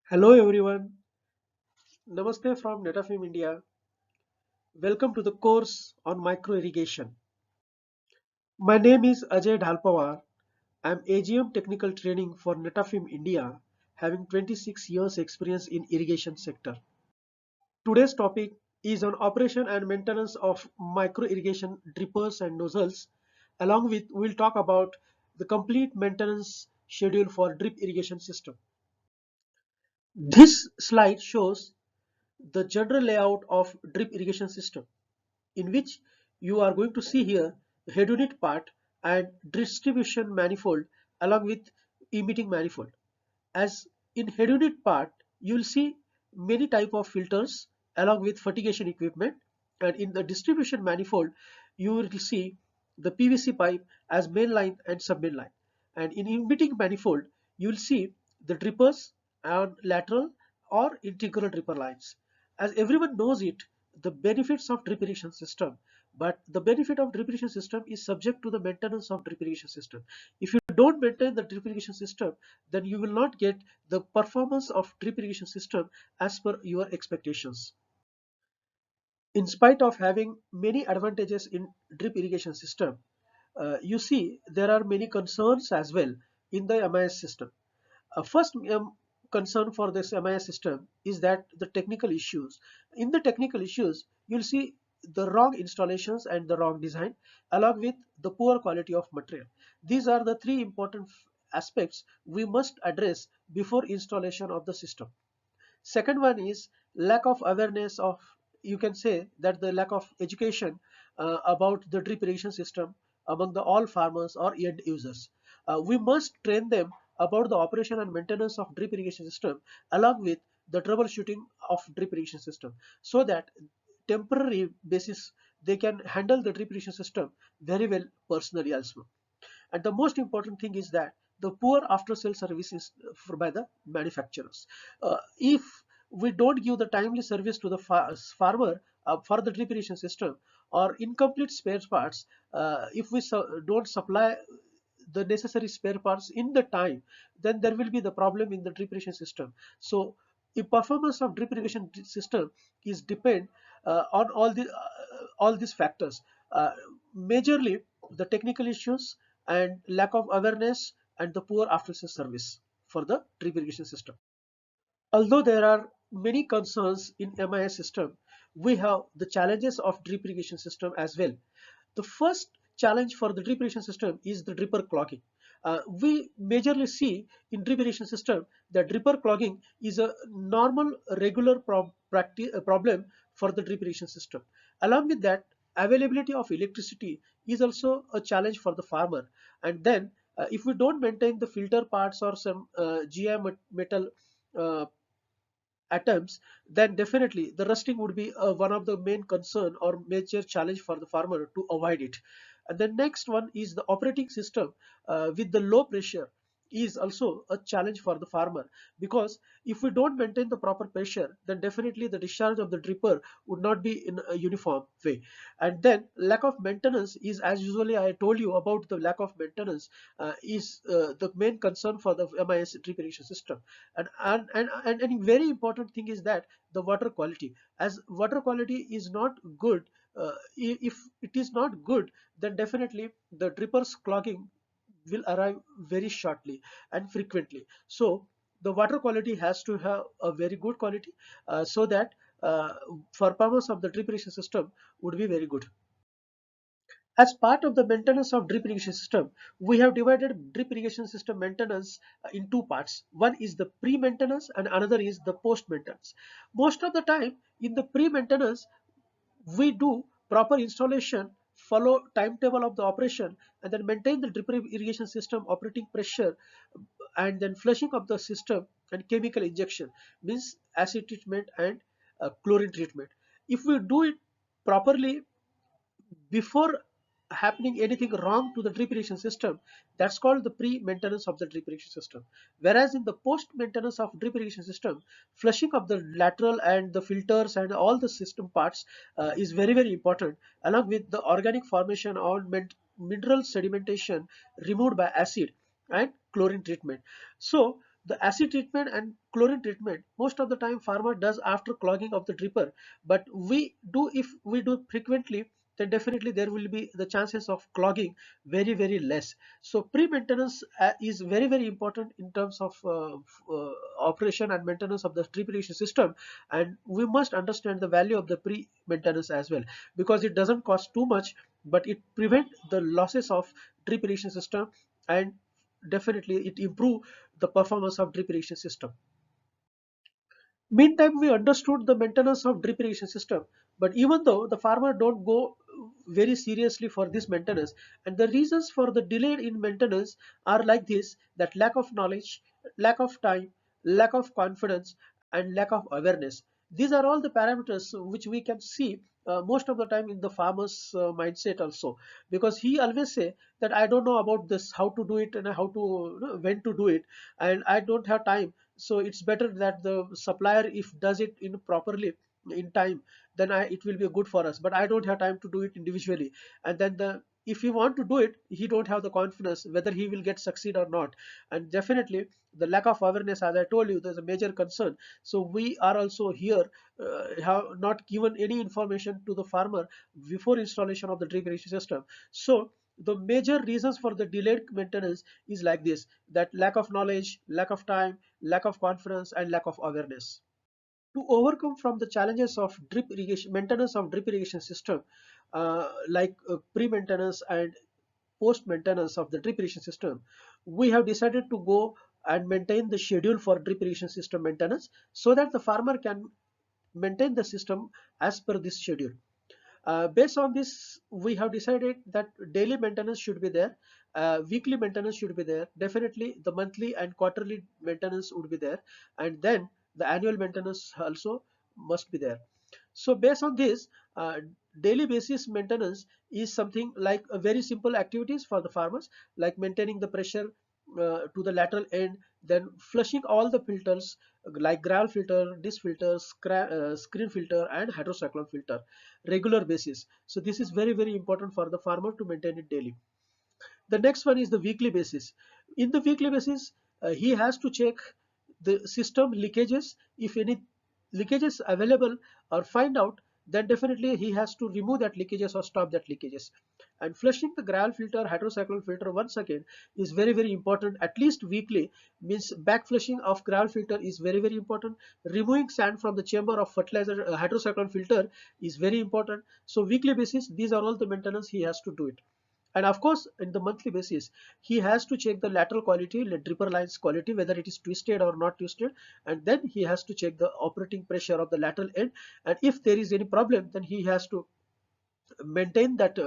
Hello everyone, Namaste from Netafim India. Welcome to the course on micro irrigation. My name is Ajay Dhalpawar. I am AGM Technical Training for Netafim India, having 26 years experience in irrigation sector. Today's topic is on operation and maintenance of micro irrigation drippers and nozzles. Along with, we'll talk about the complete maintenance schedule for drip irrigation system. This slide shows the general layout of drip irrigation system, in which you are going to see here head unit part and distribution manifold along with emitting manifold. As in head unit part, you will see many type of filters along with fertigation equipment, and in the distribution manifold you will see the PVC pipe as main line and sub main line, and in emitting manifold you will see the drippers and lateral or integral dripper lines. As everyone knows it, the benefits of drip irrigation system, but the benefit of drip irrigation system is subject to the maintenance of drip irrigation system. If you don't maintain the drip irrigation system, then you will not get the performance of drip irrigation system as per your expectations. In spite of having many advantages in drip irrigation system, you see there are many concerns as well in the MIS system. First concern for this MIS system is that the technical issues. In the technical issues, you'll see the wrong installations and the wrong design, along with the poor quality of material. These are the three important aspects we must address before installation of the system. Second one is lack of awareness of, you can say that the lack of education about the drip irrigation system among the all farmers or end users. We must train them about the operation and maintenance of drip irrigation system along with the troubleshooting of drip irrigation system, so that temporary basis they can handle the drip irrigation system very well personally also. And the most important thing is that the poor after sale service is by the manufacturers. If we don't give the timely service to the farmer for the drip irrigation system or incomplete spare parts, if we don't supply the necessary spare parts in the time, then there will be the problem in the drip irrigation system. So the performance of drip irrigation system is depend on all these factors, majorly the technical issues and lack of awareness and the poor after sales service for the drip irrigation system. Although there are many concerns in MIS system, we have the challenges of drip irrigation system as well. The first challenge for the drip irrigation system is the dripper clogging. We majorly see in drip irrigation system that dripper clogging is a normal regular problem for the drip irrigation system. Along with that, availability of electricity is also a challenge for the farmer. And then if we don't maintain the filter parts or some GI metal uh, atoms, then definitely the rusting would be one of the main concern or major challenge for the farmer to avoid it. And the next one is the operating system with the low pressure is also a challenge for the farmer, because if we don't maintain the proper pressure, then definitely the discharge of the dripper would not be in a uniform way. And then lack of maintenance is, as usually I told you about the lack of maintenance, is the main concern for the MIS drip irrigation system. And very important thing is that the water quality, as water quality is not good, if it is not good, then definitely the drippers clogging will arrive very shortly and frequently. So the water quality has to have a very good quality, so that performance of the drip irrigation system would be very good. As part of the maintenance of drip irrigation system, we have divided drip irrigation system maintenance in two parts. One is the pre-maintenance and another is the post-maintenance. Most of the time in the pre-maintenance, we do proper installation, follow timetable of the operation, and then maintain the drip irrigation system operating pressure, and then flushing of the system and chemical injection, means acid treatment and chlorine treatment. If we do it properly before happening anything wrong to the drip irrigation system, that's called the pre-maintenance of the drip irrigation system. Whereas in the post-maintenance of drip irrigation system, flushing of the lateral and the filters and all the system parts is very important, along with the organic formation or mineral sedimentation removed by acid and chlorine treatment. So The acid treatment and chlorine treatment, most of the time farmer does after clogging of the dripper, but we do, if we do frequently, then definitely there will be the chances of clogging very less. So pre-maintenance is very important in terms of operation and maintenance of the drip irrigation system, and we must understand the value of the pre-maintenance as well, because it doesn't cost too much, but it prevent the losses of drip irrigation system, and definitely it improve the performance of drip irrigation system. Meantime, we understood the maintenance of drip irrigation system, but even though the farmer don't go very seriously for this maintenance, and the reasons for the delay in maintenance are like this: that lack of knowledge, lack of time, lack of confidence, and lack of awareness. These are all the parameters which we can see most of the time in the farmer's mindset also, because he always say that I don't know about this, how to do it and how to, when to do it, and I don't have time. So it's better that the supplier, if does it in properly in time, then it will be good for us, but I don't have time to do it individually. And then if he want to do it, he don't have the confidence whether he will get succeed or not. And definitely the lack of awareness, as I told you, there's a major concern. So we are also here have not given any information to the farmer before installation of the drip irrigation system. So the major reasons for the delayed maintenance is like this: that lack of knowledge, lack of time, lack of confidence, and lack of awareness. To overcome from the challenges of drip irrigation, maintenance of drip irrigation system, like pre-maintenance and post-maintenance of the drip irrigation system, we have decided to go and maintain the schedule for drip irrigation system maintenance, so that the farmer can maintain the system as per this schedule. Based on this, we have decided that daily maintenance should be there, weekly maintenance should be there, definitely the monthly and quarterly maintenance would be there, and then the annual maintenance also must be there. So based on this, daily basis maintenance is something like a very simple activities for the farmers, like maintaining the pressure to the lateral end, then flushing all the filters like gravel filter, disc filter, screen filter, and hydrocyclone filter regular basis. So this is very important for the farmer to maintain it daily. The next one is the weekly basis. In the weekly basis, he has to check the system leakages. If any leakages available or find out, then definitely he has to remove that leakages or stop that leakages. And flushing the gravel filter, hydrocyclone filter once again is very important. At least weekly, means back flushing of gravel filter is very important. Removing sand from the chamber of fertilizer hydrocyclone filter is very important. So weekly basis, these are all the maintenance he has to do it. And of course, in the monthly basis, he has to check the lateral quality, the dripper lines quality, whether it is twisted or not twisted. And then he has to check the operating pressure of the lateral end. And if there is any problem, then he has to maintain that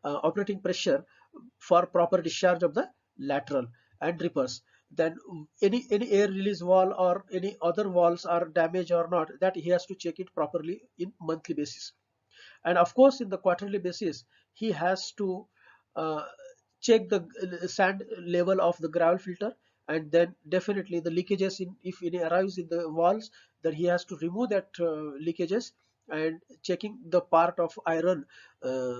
operating pressure for proper discharge of the lateral and drippers. Then any air release wall or any other walls are damaged or not, that he has to check it properly in monthly basis. And of course, in the quarterly basis, he has to uh, check the sand level of the gravel filter, and then definitely the leakages, in if any arrives in the walls, then he has to remove that leakages, and checking the part of iron uh,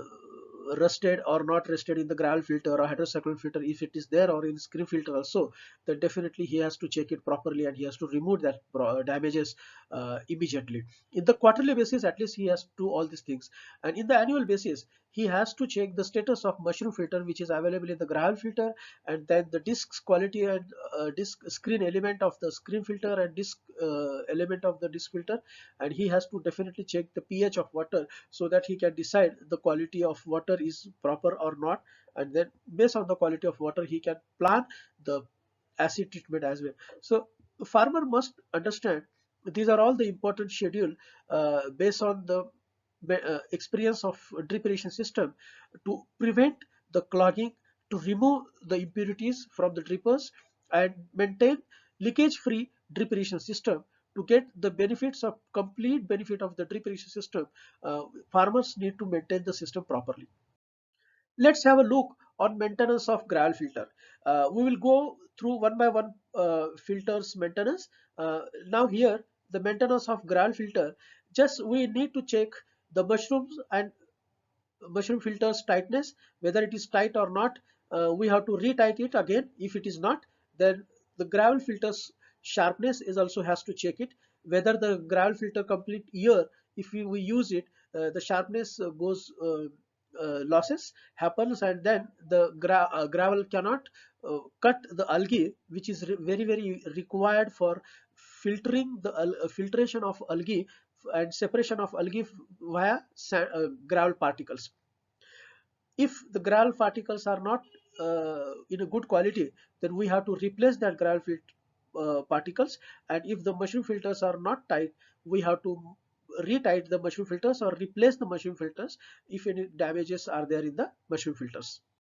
rusted or not rusted in the gravel filter or hydrocyclone filter, if it is there, or in screen filter also, then definitely he has to check it properly and he has to remove that damages immediately. In the quarterly basis, at least he has to do all these things. And in the annual basis, he has to check the status of mushroom filter which is available in the gravel filter, and then the discs quality, and disc screen element of the screen filter, and disc element of the disc filter. And he has to definitely check the pH of water, so that he can decide the quality of water is proper or not. And then based on the quality of water, he can plan the acid treatment as well. So farmer must understand these are all the important schedule based on the experience of drip irrigation system, to prevent the clogging, to remove the impurities from the drippers, and maintain leakage free drip irrigation system. To get the benefits of complete benefit of the drip irrigation system, farmers need to maintain the system properly. Let's have a look on maintenance of gravel filter. We will go through one by one filters maintenance. Now here, the maintenance of gravel filter, just we need to check the mushrooms and mushroom filters tightness, whether it is tight or not. We have to retight it again. If it is not, then the gravel filters sharpness is also has to check it, whether the gravel filter complete year, if we use it, the sharpness goes losses happens, and then the gravel cannot cut the algae, which is very required for filtering the filtration of algae and separation of algae via gravel particles. If the gravel particles are not in a good quality, then we have to replace that gravel particles. And if the mushroom filters are not tight, we have to retight the mushroom filters or replace the mushroom filters if any damages are there in the mushroom filters.